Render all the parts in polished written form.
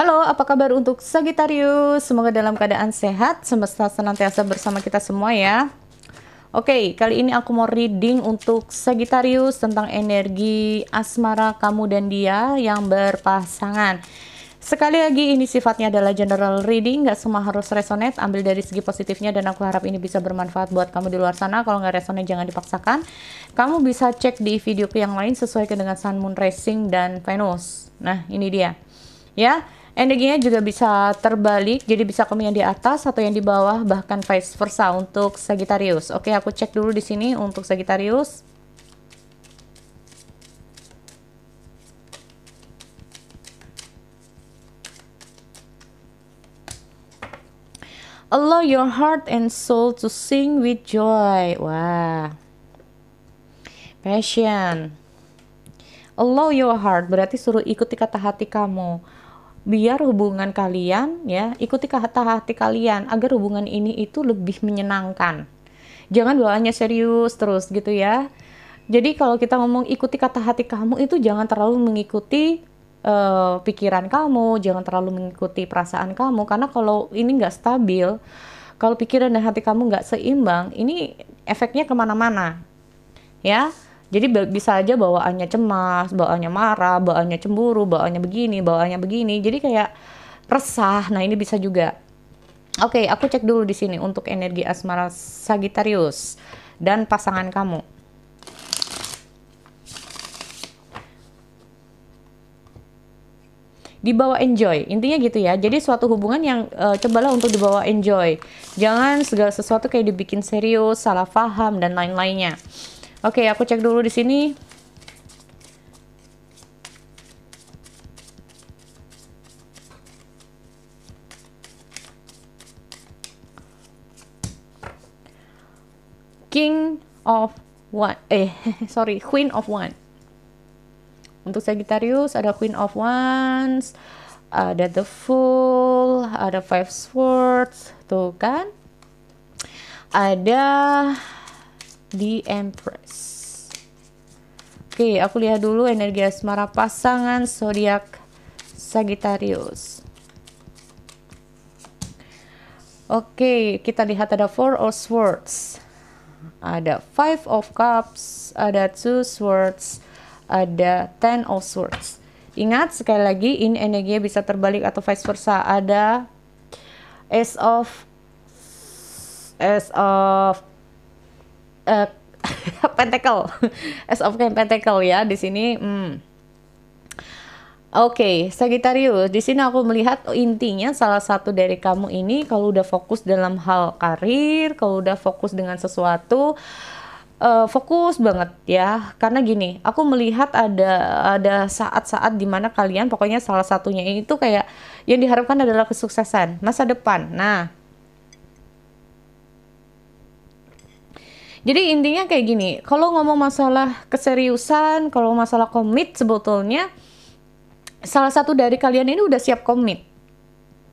Halo, apa kabar untuk Sagittarius? Semoga dalam keadaan sehat, semesta senantiasa bersama kita semua ya. Oke, kali ini aku mau reading untuk Sagittarius tentang energi asmara kamu dan dia yang berpasangan. Sekali lagi, ini sifatnya adalah general reading, nggak semua harus resonate, ambil dari segi positifnya dan aku harap ini bisa bermanfaat buat kamu di luar sana. Kalau nggak resonate jangan dipaksakan. Kamu bisa cek di video yang lain sesuaikan dengan Sun, Moon, Rising, dan Venus. Nah, ini dia. Ya, energinya juga bisa terbalik, jadi bisa kamu yang di atas atau yang di bawah, bahkan vice versa untuk Sagittarius. Oke, aku cek dulu di sini untuk Sagittarius. Allow your heart and soul to sing with joy. Wah. Passion. Allow your heart berarti suruh ikuti kata hati kamu. Biar hubungan kalian ya, ikuti kata hati kalian agar hubungan ini itu lebih menyenangkan. Jangan bawaannya serius terus gitu ya. Jadi kalau kita ngomong ikuti kata hati kamu itu jangan terlalu mengikuti pikiran kamu, jangan terlalu mengikuti perasaan kamu, karena kalau ini nggak stabil, kalau pikiran dan hati kamu nggak seimbang, ini efeknya kemana-mana ya. Jadi bisa aja bawaannya cemas, bawaannya marah, bawaannya cemburu, bawaannya begini, jadi kayak resah. Nah, ini bisa juga. Oke, aku cek dulu di sini untuk energi asmara Sagittarius dan pasangan kamu. Dibawa enjoy, intinya gitu ya. Jadi suatu hubungan yang cobalah untuk dibawa enjoy, jangan segala sesuatu kayak dibikin serius, salah paham dan lain-lainnya. Oke, aku cek dulu di sini. King of One, Queen of One. Untuk Sagittarius ada Queen of Wands, ada The Fool, ada Five Swords, tuh kan? Ada The Empress. Oke, aku lihat dulu energi asmara pasangan zodiak Sagittarius. Oke, kita lihat ada Four of Swords, ada Five of Cups, ada Two Swords, ada Ten of Swords. Ingat sekali lagi, ini energinya bisa terbalik atau vice versa. Ada Ace of Pentacle, Ace of Pentacle ya di sini. Oke, Sagittarius, di sini aku melihat intinya salah satu dari kamu ini kalau udah fokus dalam hal karir, kalau udah fokus dengan sesuatu, fokus banget ya. Karena gini, aku melihat ada saat-saat dimana kalian pokoknya salah satunya itu kayak yang diharapkan adalah kesuksesan masa depan. Nah, jadi intinya kayak gini, kalau ngomong masalah keseriusan, kalau masalah komit, sebetulnya salah satu dari kalian ini udah siap komit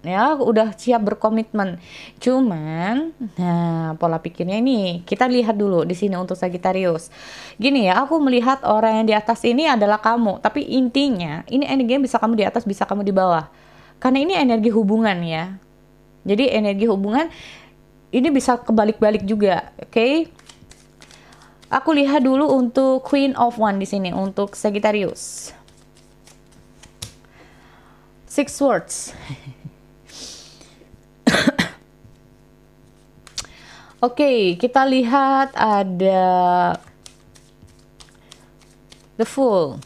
ya, udah siap berkomitmen. Cuman, nah pola pikirnya ini kita lihat dulu di sini untuk Sagittarius. Gini ya, aku melihat orang yang di atas ini adalah kamu, tapi intinya ini energinya bisa kamu di atas, bisa kamu di bawah. Karena ini energi hubungan ya. Jadi energi hubungan ini bisa kebalik-balik juga, oke? Aku lihat dulu untuk Queen of One di sini untuk Sagittarius. Six Swords. Oke, kita lihat ada The Fool.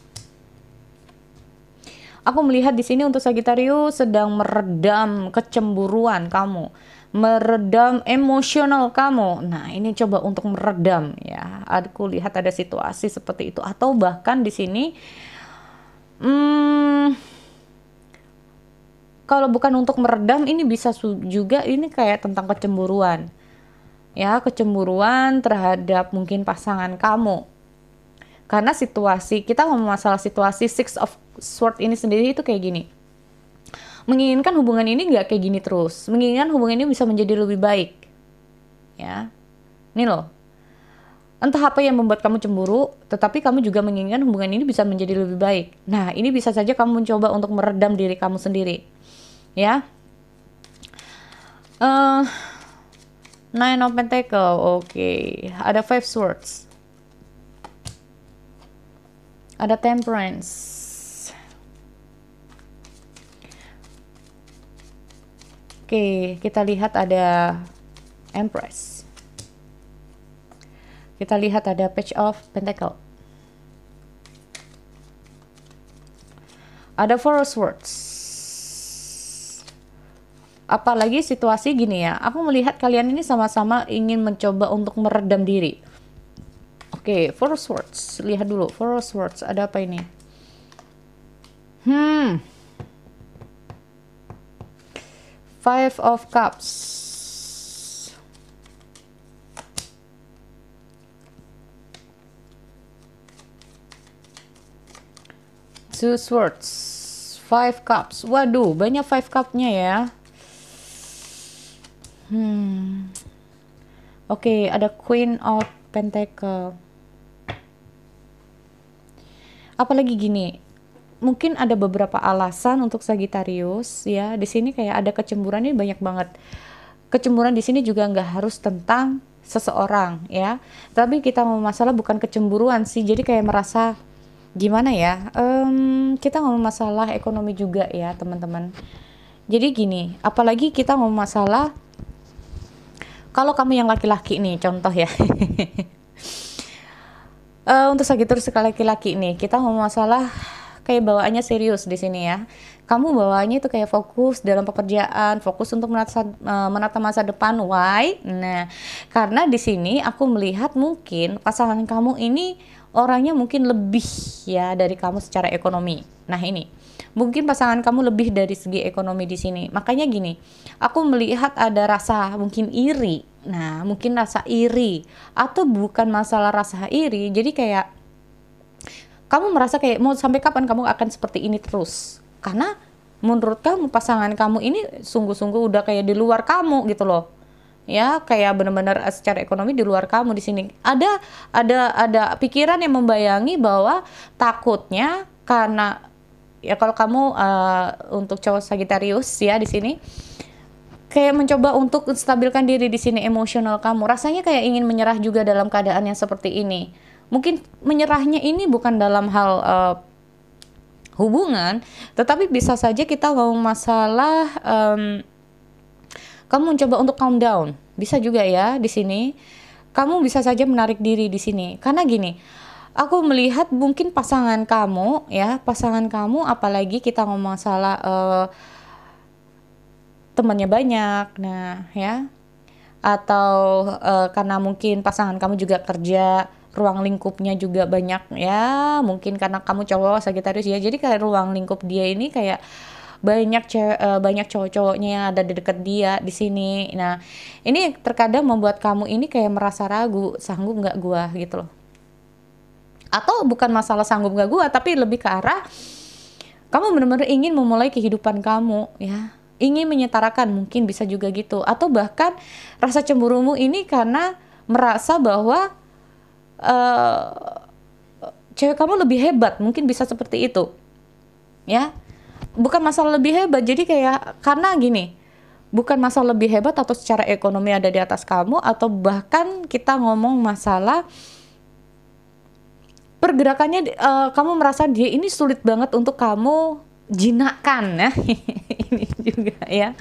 Aku melihat di sini untuk Sagittarius sedang meredam kecemburuan kamu, meredam emosional kamu. Nah, ini coba untuk meredam ya. Aku lihat ada situasi seperti itu, atau bahkan di sini kalau bukan untuk meredam, ini bisa juga ini kayak tentang kecemburuan. Ya, kecemburuan terhadap mungkin pasangan kamu. Karena situasi, kita ngomong masalah situasi Six of Swords ini sendiri itu kayak gini. Menginginkan hubungan ini nggak kayak gini terus. Menginginkan hubungan ini bisa menjadi lebih baik. Ya, ini loh. Entah apa yang membuat kamu cemburu, tetapi kamu juga menginginkan hubungan ini bisa menjadi lebih baik. Nah, ini bisa saja kamu mencoba untuk meredam diri kamu sendiri. ya. Eh, Nine of Pentacle, oke. Ada Five Swords. Ada Temperance. Oke, kita lihat ada Empress. Kita lihat ada Page of Pentacle. Ada Four of Swords. Apalagi situasi gini ya, aku melihat kalian ini sama-sama ingin mencoba untuk meredam diri. Oke, Four of Swords. Lihat dulu, Four of Swords. Ada apa ini? Five of Cups. Two Swords. Five Cups. Waduh, banyak Five Cup-nya ya. Oke, ada Queen of Pentacle. Apalagi gini, mungkin ada beberapa alasan untuk Sagittarius ya. Di sini kayak ada kecemburuan, ini banyak banget. Kecemburuan di sini juga nggak harus tentang seseorang ya. Tapi kita ngomong masalah bukan kecemburuan sih. Jadi kayak merasa gimana ya? Kita ngomong masalah ekonomi juga ya teman-teman. Jadi gini, apalagi kita ngomong masalah kalau kamu yang laki-laki nih, contoh ya. Untuk Sagittarius laki-laki nih, kita ngomong masalah kayak bawaannya serius di sini ya. Kamu bawaannya itu kayak fokus dalam pekerjaan, fokus untuk menata masa depan. Why? Nah, karena di sini aku melihat mungkin pasangan kamu ini orangnya mungkin lebih ya dari kamu secara ekonomi. Nah, ini mungkin pasangan kamu lebih dari segi ekonomi di sini. Makanya gini, aku melihat ada rasa mungkin iri. Nah, mungkin rasa iri atau bukan masalah rasa iri. Jadi kayak kamu merasa kayak mau sampai kapan kamu akan seperti ini terus? Karena menurut kamu pasangan kamu ini sungguh-sungguh udah kayak di luar kamu gitu loh. Ya, kayak benar-benar secara ekonomi di luar kamu di sini. Ada pikiran yang membayangi bahwa takutnya karena ya kalau kamu untuk cowok Sagittarius ya di sini kayak mencoba untuk stabilkan diri di sini emosional kamu. Rasanya kayak ingin menyerah juga dalam keadaan yang seperti ini. Mungkin menyerahnya ini bukan dalam hal hubungan, tetapi bisa saja kita ngomong masalah kamu mencoba untuk calm down. Bisa juga ya di sini. Kamu bisa saja menarik diri di sini. Karena gini, aku melihat mungkin pasangan kamu ya, pasangan kamu apalagi kita ngomong masalah temannya banyak. Nah, ya. Atau karena mungkin pasangan kamu juga kerja, ruang lingkupnya juga banyak ya, mungkin karena kamu cowok Sagittarius ya, jadi kayak ruang lingkup dia ini kayak banyak cowok-cowoknya yang ada di dekat dia di sini. Nah, ini terkadang membuat kamu ini kayak merasa ragu, sanggup nggak gua gitu loh. Atau bukan masalah sanggup nggak gua, tapi lebih ke arah kamu benar-benar ingin memulai kehidupan kamu ya, ingin menyetarakan, mungkin bisa juga gitu. Atau bahkan rasa cemburumu ini karena merasa bahwa cewek kamu lebih hebat, mungkin bisa seperti itu ya. Bukan masalah lebih hebat, jadi kayak karena gini, bukan masalah lebih hebat atau secara ekonomi ada di atas kamu, atau bahkan kita ngomong masalah pergerakannya kamu merasa dia ini sulit banget untuk kamu jinakkan ya. Ini juga ya,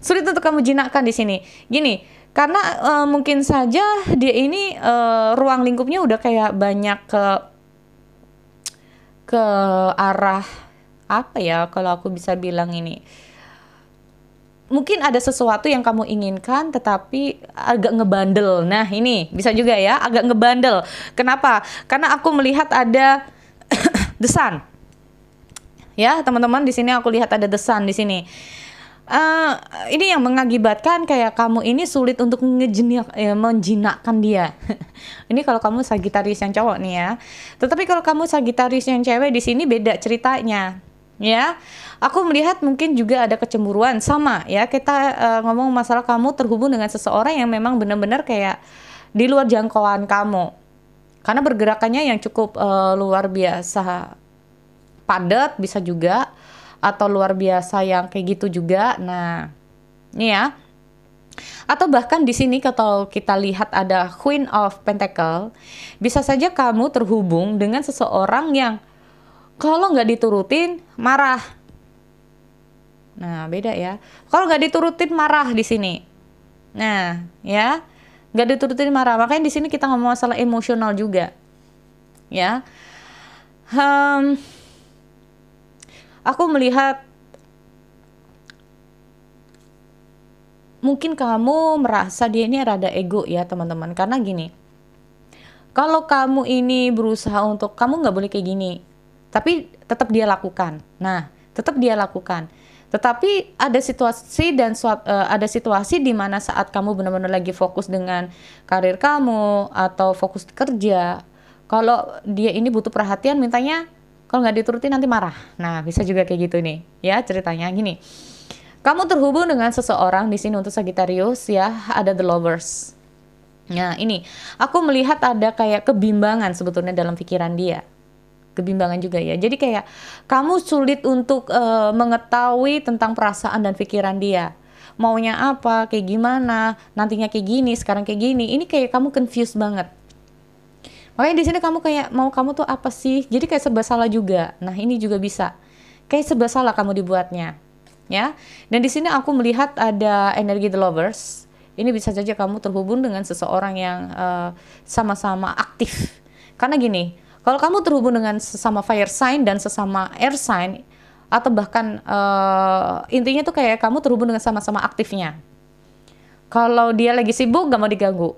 sulit untuk kamu jinakkan di sini. Gini, karena mungkin saja dia ini ruang lingkupnya udah kayak banyak ke arah apa ya, kalau aku bisa bilang ini, mungkin ada sesuatu yang kamu inginkan tetapi agak ngebandel. Nah, ini bisa juga ya, agak ngebandel. Kenapa? Karena aku melihat ada The Sun. Ya, teman-teman, di sini aku lihat ada The Sun di sini. Ini yang mengakibatkan kayak kamu ini sulit untuk menjinakkan dia. Ini kalau kamu Sagittarius yang cowok nih ya. Tetapi kalau kamu Sagittarius yang cewek di sini beda ceritanya. Ya, aku melihat mungkin juga ada kecemburuan sama ya. Kita ngomong masalah kamu terhubung dengan seseorang yang memang benar-benar kayak di luar jangkauan kamu. Karena bergerakannya yang cukup luar biasa padat bisa juga, atau luar biasa yang kayak gitu juga. Nah, ini ya. Atau bahkan di sini kalau kita lihat ada Queen of Pentacle, bisa saja kamu terhubung dengan seseorang yang kalau nggak diturutin marah. Nah, beda ya. Kalau nggak diturutin marah di sini. Nah, ya, nggak diturutin marah. Makanya di sini kita ngomong masalah emosional juga, ya. Aku melihat mungkin kamu merasa dia ini rada ego ya teman-teman. Karena gini, kalau kamu ini berusaha untuk kamu nggak boleh kayak gini, tapi tetap dia lakukan. Nah, tetap dia lakukan. Tetapi ada situasi ada situasi di mana saat kamu benar-benar lagi fokus dengan karir kamu atau fokus kerja, kalau dia ini butuh perhatian, mintanya kalau nggak diturutin nanti marah. Nah, bisa juga kayak gitu nih, ya ceritanya gini. Kamu terhubung dengan seseorang di sini untuk Sagittarius ya, ada the lovers. Nah, ini aku melihat ada kayak kebimbangan sebetulnya dalam pikiran dia. Kebimbangan juga ya. Jadi kayak kamu sulit untuk mengetahui tentang perasaan dan pikiran dia. Maunya apa, kayak gimana, nantinya kayak gini, sekarang kayak gini. Ini kayak kamu confused banget. Makanya di sini kamu kayak mau kamu tuh apa sih? Jadi kayak serba salah juga. Nah, ini juga bisa. Kayak serba salah kamu dibuatnya. Ya. Dan di sini aku melihat ada energi the lovers. Ini bisa saja kamu terhubung dengan seseorang yang sama-sama aktif. Karena gini, kalau kamu terhubung dengan sesama fire sign dan sesama air sign, atau bahkan intinya tuh kayak kamu terhubung dengan sama-sama aktifnya. Kalau dia lagi sibuk gak mau diganggu,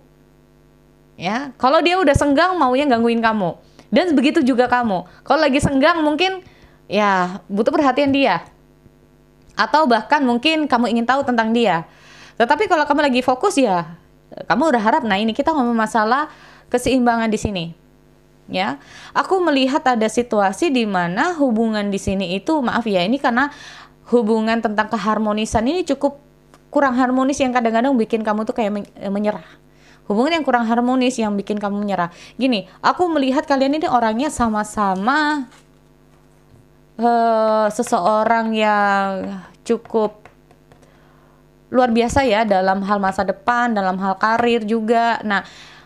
ya. Kalau dia udah senggang maunya gangguin kamu. Dan begitu juga kamu. Kalau lagi senggang mungkin ya butuh perhatian dia. Atau bahkan mungkin kamu ingin tahu tentang dia. Tetapi kalau kamu lagi fokus ya kamu udah harap. Nah, ini kita ngomong masalah keseimbangan di sini. Ya, aku melihat ada situasi di mana hubungan di sini itu, maaf ya, ini karena hubungan tentang keharmonisan ini cukup kurang harmonis yang kadang-kadang bikin kamu tuh kayak menyerah. Hubungan yang kurang harmonis yang bikin kamu menyerah. Gini, aku melihat kalian ini orangnya sama-sama seseorang yang cukup luar biasa ya dalam hal masa depan, dalam hal karir juga. Nah,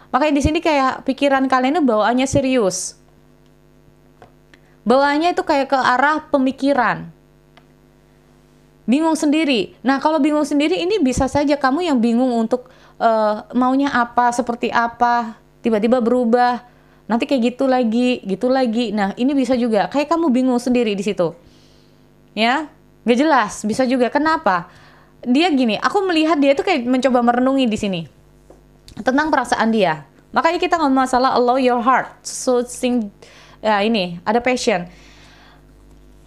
makanya di sini kayak pikiran kalian itu bawaannya serius. Bawaannya itu kayak ke arah pemikiran. Bingung sendiri. Nah, kalau bingung sendiri ini bisa saja kamu yang bingung untuk maunya apa, seperti apa, tiba-tiba berubah. Nanti kayak gitu lagi, gitu lagi. Nah, ini bisa juga kayak kamu bingung sendiri di situ. Ya, gak jelas, bisa juga. Kenapa? Dia gini, aku melihat dia itu kayak mencoba merenungi di sini tentang perasaan dia. Makanya kita ngomong masalah allow your heart. So ya ini ada passion.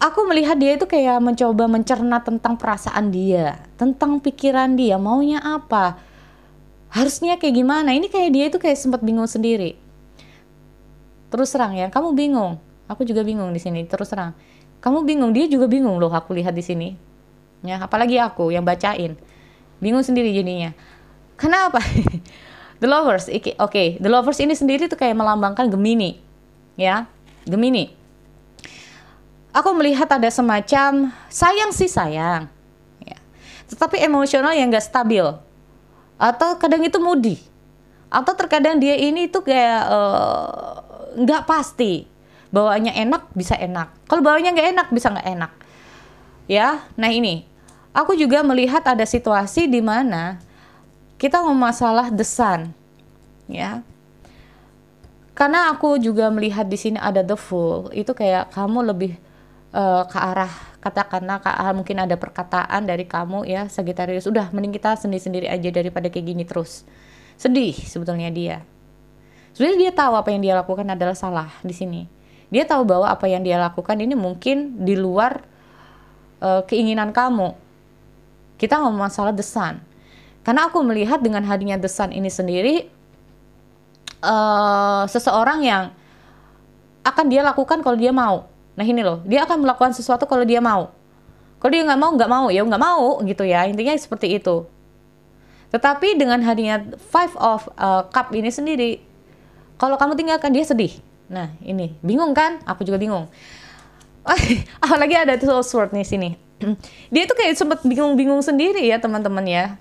Aku melihat dia itu kayak mencoba mencerna tentang perasaan dia, tentang pikiran dia, maunya apa, harusnya kayak gimana. Ini kayak dia itu kayak sempat bingung sendiri. Terus terang ya, kamu bingung. Aku juga bingung di sini. Terus terang, kamu bingung, dia juga bingung loh. Aku lihat di sini. Ya, apalagi aku yang bacain, bingung sendiri jadinya. Kenapa? The lovers, oke. The lovers ini sendiri tuh kayak melambangkan Gemini, ya, Gemini. Aku melihat ada semacam sayang sih sayang, ya. Tetapi emosional yang gak stabil, atau kadang itu moody, atau terkadang dia ini tuh kayak nggak pasti. Bawaannya enak bisa enak, kalau bawaannya nggak enak bisa nggak enak, ya. Nah ini, aku juga melihat ada situasi di mana kita ngomong masalah the sun, ya. Karena aku juga melihat di sini ada the fool, itu kayak kamu lebih ke arah katakanlah mungkin ada perkataan dari kamu ya Sagittarius, udah mending kita sendiri-sendiri aja daripada kayak gini terus. Sedih sebetulnya dia. Sebenarnya dia tahu apa yang dia lakukan adalah salah di sini. Dia tahu bahwa apa yang dia lakukan ini mungkin di luar keinginan kamu. Kita ngomong masalah the sun. Karena aku melihat dengan hadirnya the sun ini sendiri, seseorang yang akan dia lakukan kalau dia mau. Nah ini loh, dia akan melakukan sesuatu kalau dia mau. Kalau dia nggak mau, ya nggak mau gitu ya. Intinya seperti itu. Tetapi dengan hadirnya Five of Cup ini sendiri, kalau kamu tinggalkan dia sedih. Nah ini, bingung kan? Aku juga bingung. Apalagi ada Two of Swords nih sini. Dia tuh kayak sempet bingung-bingung sendiri ya teman-teman ya.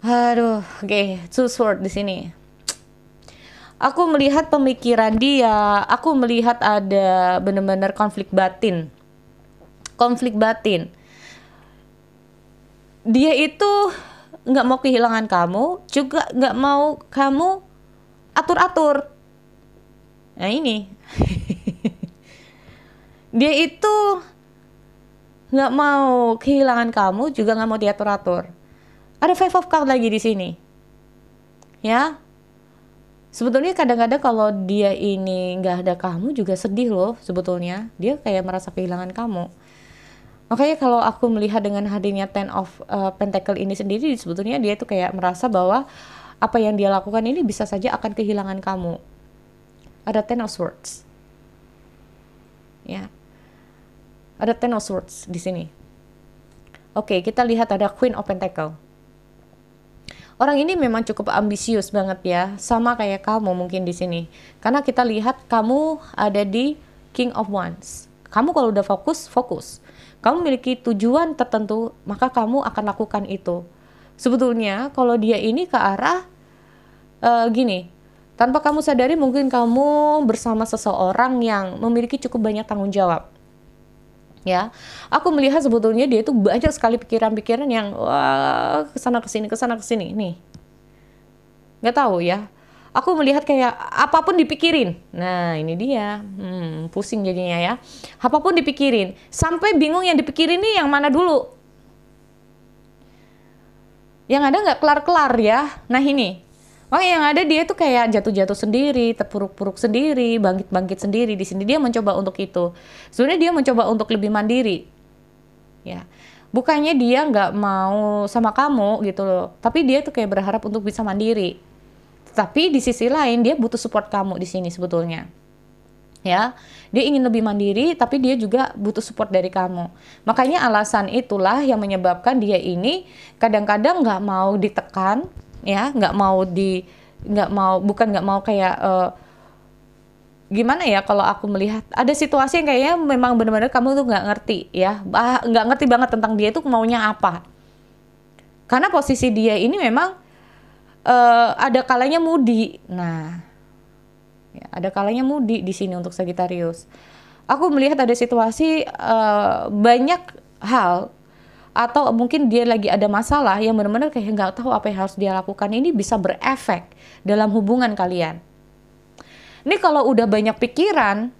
Aduh, oke, Two of Swords di sini. Aku melihat pemikiran dia, aku melihat ada benar-benar konflik batin. Konflik batin. Dia itu nggak mau kehilangan kamu, juga nggak mau kamu atur-atur. Nah ini. Dia itu nggak mau kehilangan kamu, juga nggak mau diatur-atur. Ada Five of Cups lagi di sini. Ya. Sebetulnya kadang-kadang kalau dia ini nggak ada kamu juga sedih loh sebetulnya. Dia kayak merasa kehilangan kamu. Makanya kalau aku melihat dengan hadirnya Ten of Pentacle ini sendiri, sebetulnya dia tuh kayak merasa bahwa apa yang dia lakukan ini bisa saja akan kehilangan kamu. Ada Ten of Swords. Ya. Ada Ten of Swords di sini. Oke, kita lihat ada Queen of Pentacle. Orang ini memang cukup ambisius banget ya, sama kayak kamu mungkin di sini. Karena kita lihat kamu ada di King of Wands. Kamu kalau udah fokus, fokus. Kamu memiliki tujuan tertentu, maka kamu akan lakukan itu. Sebetulnya kalau dia ini ke arah gini, tanpa kamu sadari mungkin kamu bersama seseorang yang memiliki cukup banyak tanggung jawab. Ya, aku melihat sebetulnya dia itu banyak sekali pikiran-pikiran yang wah kesana kesini nih. Nggak tahu ya. Aku melihat kayak apapun dipikirin. Nah ini dia, pusing jadinya ya. Apapun dipikirin, sampai bingung yang dipikirin nih yang mana dulu. Yang ada nggak kelar-kelar ya. Nah ini. Oh yang ada dia tuh kayak jatuh-jatuh sendiri, terpuruk-puruk sendiri, bangkit-bangkit sendiri. Di sini dia mencoba untuk itu. Sebenarnya dia mencoba untuk lebih mandiri. Ya, bukannya dia nggak mau sama kamu gitu loh. Tapi dia tuh kayak berharap untuk bisa mandiri. Tapi di sisi lain dia butuh support kamu di sini sebetulnya. Ya, dia ingin lebih mandiri, tapi dia juga butuh support dari kamu. Makanya alasan itulah yang menyebabkan dia ini kadang-kadang nggak mau ditekan. Ya nggak mau kayak gimana ya kalau aku melihat ada situasi yang kayaknya memang benar-benar kamu tuh nggak ngerti ya, nggak ngerti banget tentang dia itu maunya apa, karena posisi dia ini memang ada kalanya moody. Nah ya, ada kalanya moody di sini untuk Sagittarius. Aku melihat ada situasi banyak hal, atau mungkin dia lagi ada masalah yang benar-benar kayak nggak tahu apa yang harus dia lakukan. Ini bisa berefek dalam hubungan kalian. Ini kalau udah banyak pikiran,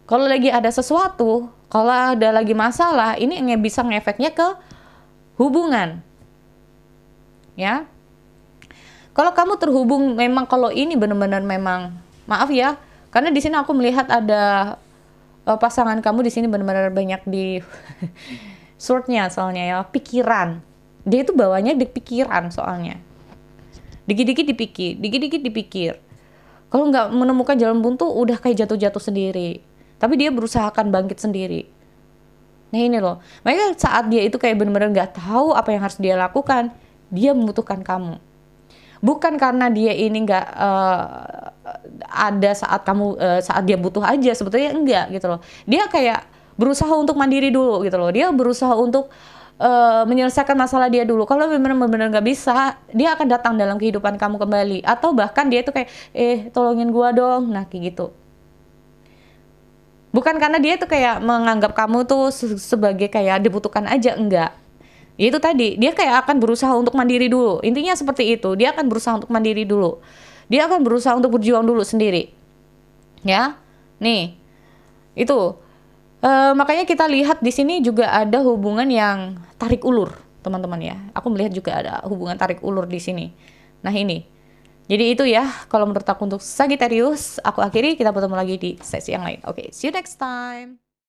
kalau lagi ada sesuatu, kalau ada lagi masalah, ini bisa ngefeknya ke hubungan. Ya. Kalau kamu terhubung memang kalau ini benar-benar memang, maaf ya, karena di sini aku melihat ada pasangan kamu di sini benar-benar banyak di swordnya soalnya ya, pikiran. Dia itu bawanya di pikiran soalnya. Dikit-dikit dipikir. Kalau nggak menemukan jalan buntu, udah kayak jatuh-jatuh sendiri. Tapi dia berusaha akan bangkit sendiri. Nah ini loh, makanya saat dia itu kayak benar-benar nggak tahu apa yang harus dia lakukan, dia membutuhkan kamu. Bukan karena dia ini nggak ada saat kamu saat dia butuh aja, sebetulnya enggak gitu loh. Dia kayak berusaha untuk mandiri dulu gitu loh. Dia berusaha untuk menyelesaikan masalah dia dulu. Kalau benar-benar nggak bisa, dia akan datang dalam kehidupan kamu kembali. Atau bahkan dia itu kayak, tolongin gua dong. Nah kayak gitu. Bukan karena dia itu kayak menganggap kamu tuh sebagai kayak dibutuhkan aja, enggak. Itu tadi, dia kayak akan berusaha untuk mandiri dulu. Intinya seperti itu. Dia akan berusaha untuk mandiri dulu. Dia akan berusaha untuk berjuang dulu sendiri. Ya. Nih. Itu. Makanya kita lihat di sini juga ada hubungan yang tarik ulur, teman-teman ya. Aku melihat juga ada hubungan tarik ulur di sini. Nah ini. Jadi itu ya, kalau menurut aku untuk Sagittarius, aku akhiri, kita bertemu lagi di sesi yang lain. Oke, see you next time.